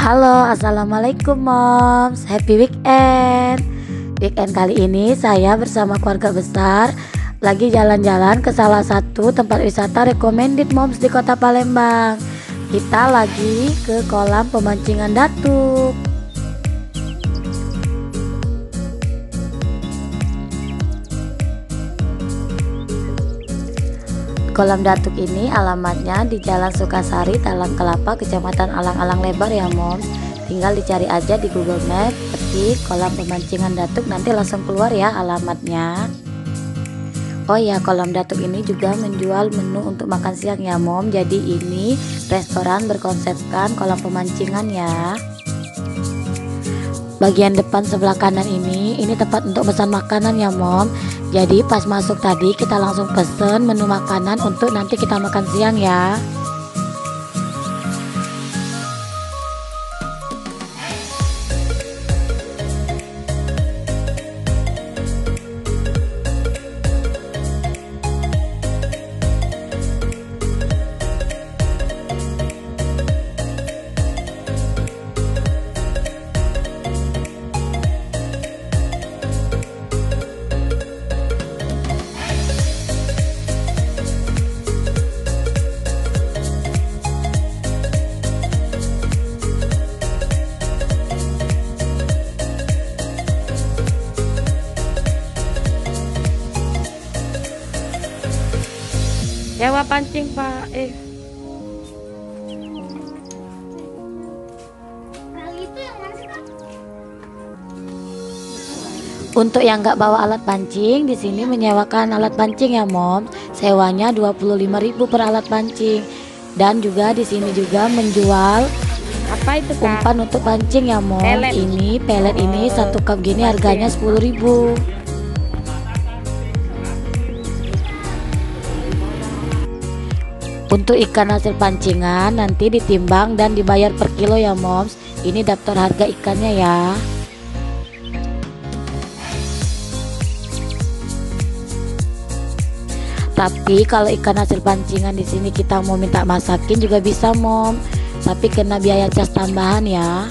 Halo, assalamualaikum moms. Happy weekend. Weekend kali ini saya bersama keluarga besar lagi jalan-jalan ke salah satu tempat wisata recommended moms di kota Palembang. Kita lagi ke kolam pemancingan datuk. Kolam datuk ini alamatnya di Jalan Sukasari, Talang Kelapa, Kecamatan Alang-Alang Lebar ya moms. Tinggal dicari aja di Google Map, ketik kolam pemancingan datuk, nanti langsung keluar ya alamatnya. Oh ya, kolam datuk ini juga menjual menu untuk makan siang ya mom. Jadi ini restoran berkonsepkan kolam pemancingan ya. Bagian depan sebelah kanan ini tempat untuk pesan makanan ya mom. Jadi pas masuk tadi kita langsung pesen menu makanan untuk nanti kita makan siang ya. Sewa pancing Pak. Untuk yang nggak bawa alat pancing, di sini menyewakan alat pancing ya mom. Sewanya 25.000 per alat pancing. Dan juga di sini juga menjual Apa itu Kak? umpan untuk pancing ya mom. Pelet. Ini pelet ini satu cup gini harganya 10.000. Untuk ikan hasil pancingan nanti ditimbang dan dibayar per kilo ya moms. Ini daftar harga ikannya ya. Tapi kalau ikan hasil pancingan di sini kita mau minta masakin juga bisa mom. Tapi kena biaya cas tambahan ya.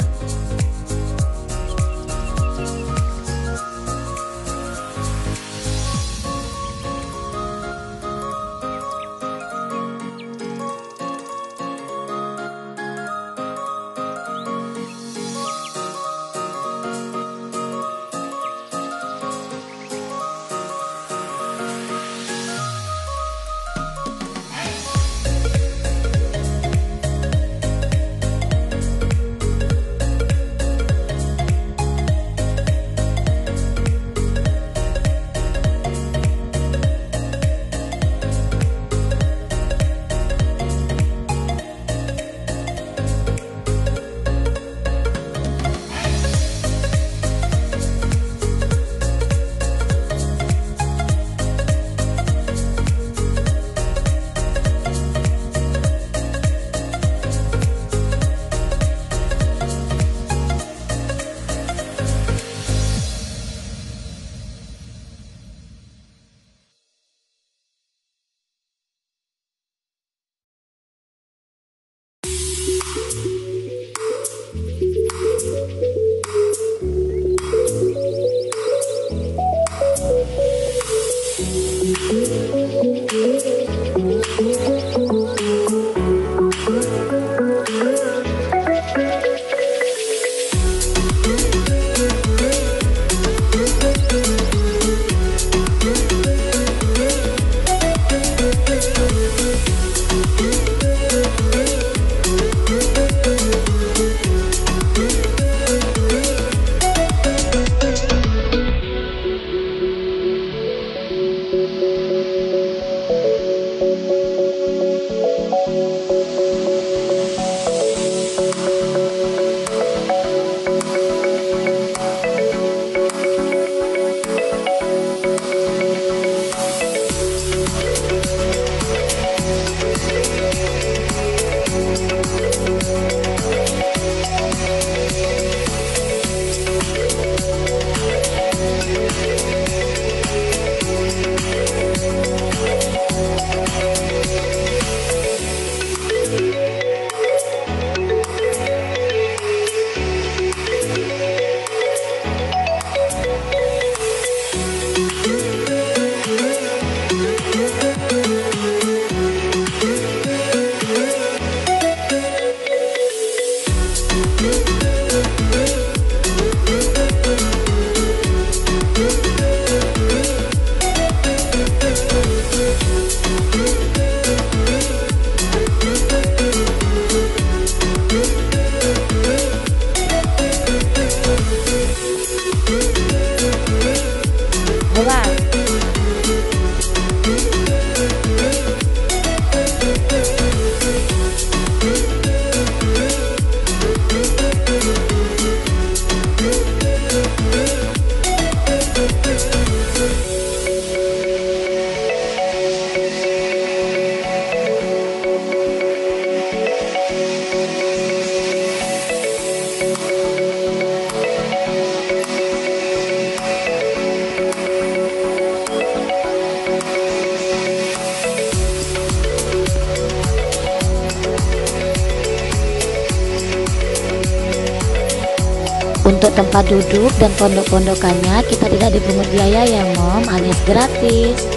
Untuk tempat duduk dan pondok-pondokannya kita tidak dipungut biaya ya Mom, alias gratis.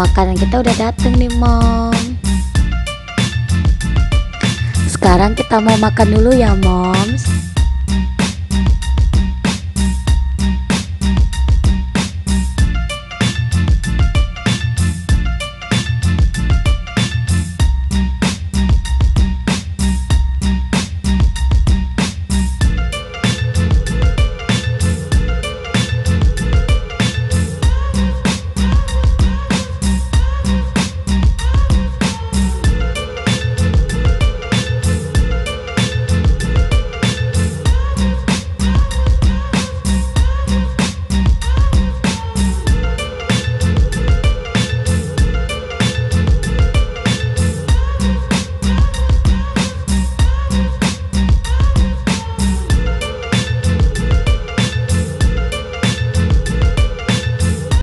Makanan kita udah dateng nih Mom. Sekarang kita mau makan dulu ya Moms.